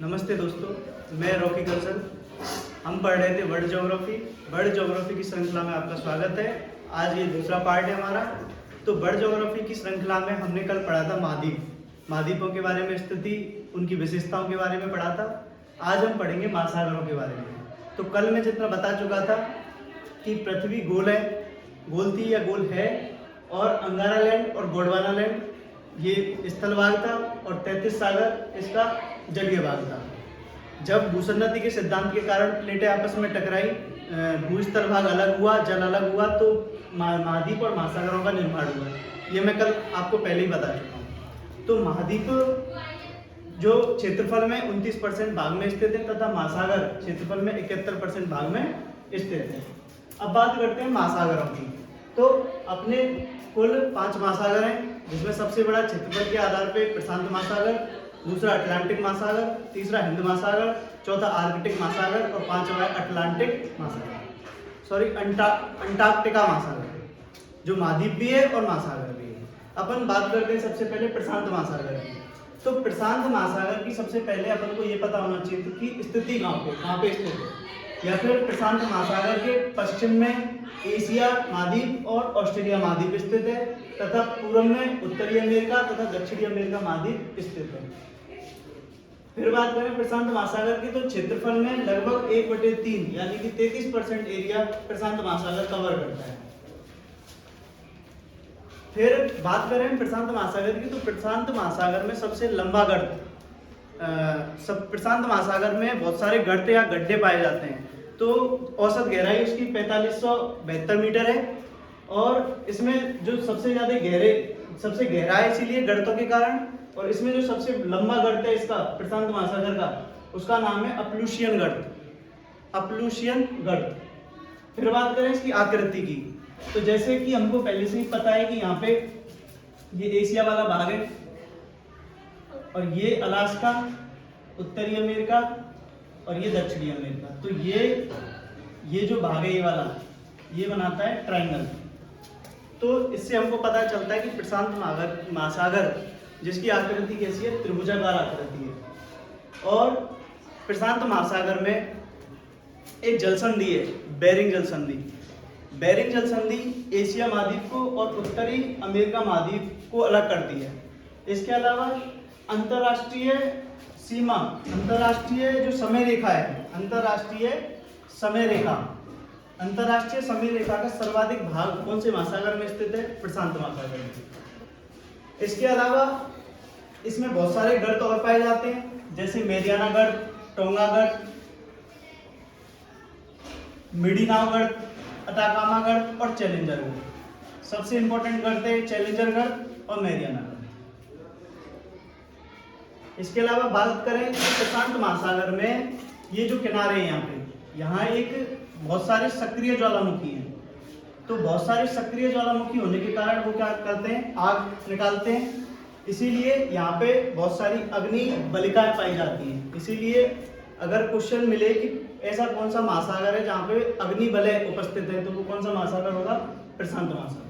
नमस्ते दोस्तों, मैं रॉकी कर्सल। हम पढ़ रहे थे वर्ल्ड ज्योग्राफी। वर्ल्ड ज्योग्राफी की श्रृंखला में आपका स्वागत है। आज ये दूसरा पार्ट है हमारा। तो वर्ल्ड ज्योग्राफी की श्रृंखला में हमने कल पढ़ा था महाद्वीपों के बारे में, स्थिति, उनकी विशेषताओं के बारे में पढ़ा था। आज हम पढ़ेंगे महासागरों के बारे में। तो कल मैं जितना बता चुका था कि पृथ्वी गोल है, गोल थी या गोल है, और अंगारा लैंड और गोंडवाना लैंड ये स्थल भाग था, और 33 सागर इसका जलीय भाग था। जब भूसन्नति के सिद्धांत के कारण प्लेटें आपस में टकराई, भूस्थल भाग अलग हुआ, जल अलग हुआ, तो महाद्वीप और महासागरों का निर्माण हुआ। ये मैं कल आपको पहले ही बता चुका हूँ। तो महाद्वीप जो क्षेत्रफल में 29% भाग में स्थित है, तथा महासागर क्षेत्रफल में 71% भाग में स्थित है। अब बात करते हैं महासागरों की। तो अपने कुल 5 महासागर हैं, जिसमें सबसे बड़ा क्षेत्रफल के आधार पर प्रशांत महासागर, दूसरा अटलांटिक महासागर, तीसरा हिंद महासागर, चौथा आर्कटिक महासागर और पांचवा अटलांटिक महासागर, अंटार्कटिका महासागर, जो महाद्वीप भी है और महासागर भी है। अपन बात करते हैं सबसे पहले प्रशांत महासागर की। तो प्रशांत महासागर की सबसे पहले अपन को ये पता होना चाहिए कि स्थिति कहाँ पे स्थित है। या फिर प्रशांत महासागर के पश्चिम में एशिया महाद्वीप और ऑस्ट्रेलिया महाद्वीप स्थित है, तथा पूर्व में उत्तरी अमेरिका तथा दक्षिणी अमेरिका महाद्वीप स्थित है। फिर बात करें प्रशांत महासागर की, तो क्षेत्रफल में लगभग 1/3 यानी कि 33% एरिया प्रशांत महासागर कवर करता है। फिर बात करें प्रशांत महासागर की, तो प्रशांत महासागर में सबसे लंबा गर्त, प्रशांत महासागर में बहुत सारे गर्त या गड्ढे पाए जाते हैं। तो औसत गहराई उसकी 4572 मीटर है, और इसमें जो सबसे गहरा है इसीलिए गर्तों के कारण, और इसमें जो सबसे लंबा गर्त है इसका प्रशांत महासागर का, उसका नाम है अपलूशियन गर्त। फिर बात करें इसकी आकृति की, तो जैसे कि हमको पहले से ही पता है कि यहाँ पे ये एशिया वाला भाग है, और ये अलास्का, उत्तरी अमेरिका, और ये दक्षिणी अमेरिका। तो ये जो भाग है ये वाला, ये बनाता है ट्रायंगल। तो इससे हमको पता चलता है कि प्रशांत महासागर जिसकी आकृति कैसी है, त्रिभुजाकार आकृति है। और प्रशांत महासागर में एक जलसंधि है, बेरिंग जलसंधि एशिया महाद्वीप को और उत्तरी अमेरिका महाद्वीप को अलग करती है। इसके अलावा अंतरराष्ट्रीय जो समय रेखा है, अंतरराष्ट्रीय समय रेखा का सर्वाधिक भाग कौन से महासागर में स्थित है? प्रशांत महासागर में। इसके अलावा इसमें बहुत सारे गर्त और पाए जाते हैं, जैसे मेरियाना गर्त, टोंगा गर्त, मिडीनाव गर्त, अटाकामा गर्त और चैलेंजर गर्त। सबसे इंपॉर्टेंट गर्त है चैलेंजर गर्त और मेरियाना गर्त। इसके अलावा बात करें तो प्रशांत महासागर में ये जो किनारे हैं, यहाँ एक बहुत सारे सक्रिय ज्वालामुखी हैं। तो बहुत सारे सक्रिय ज्वालामुखी होने के कारण वो क्या करते हैं, आग निकालते हैं। इसीलिए यहाँ पे बहुत सारी अग्नि बलिकाएं पाई जाती हैं। इसीलिए अगर क्वेश्चन मिले कि ऐसा कौन सा महासागर है जहाँ पे अग्नि बलय उपस्थित है, तो वो कौन सा महासागर होगा? प्रशांत महासागर।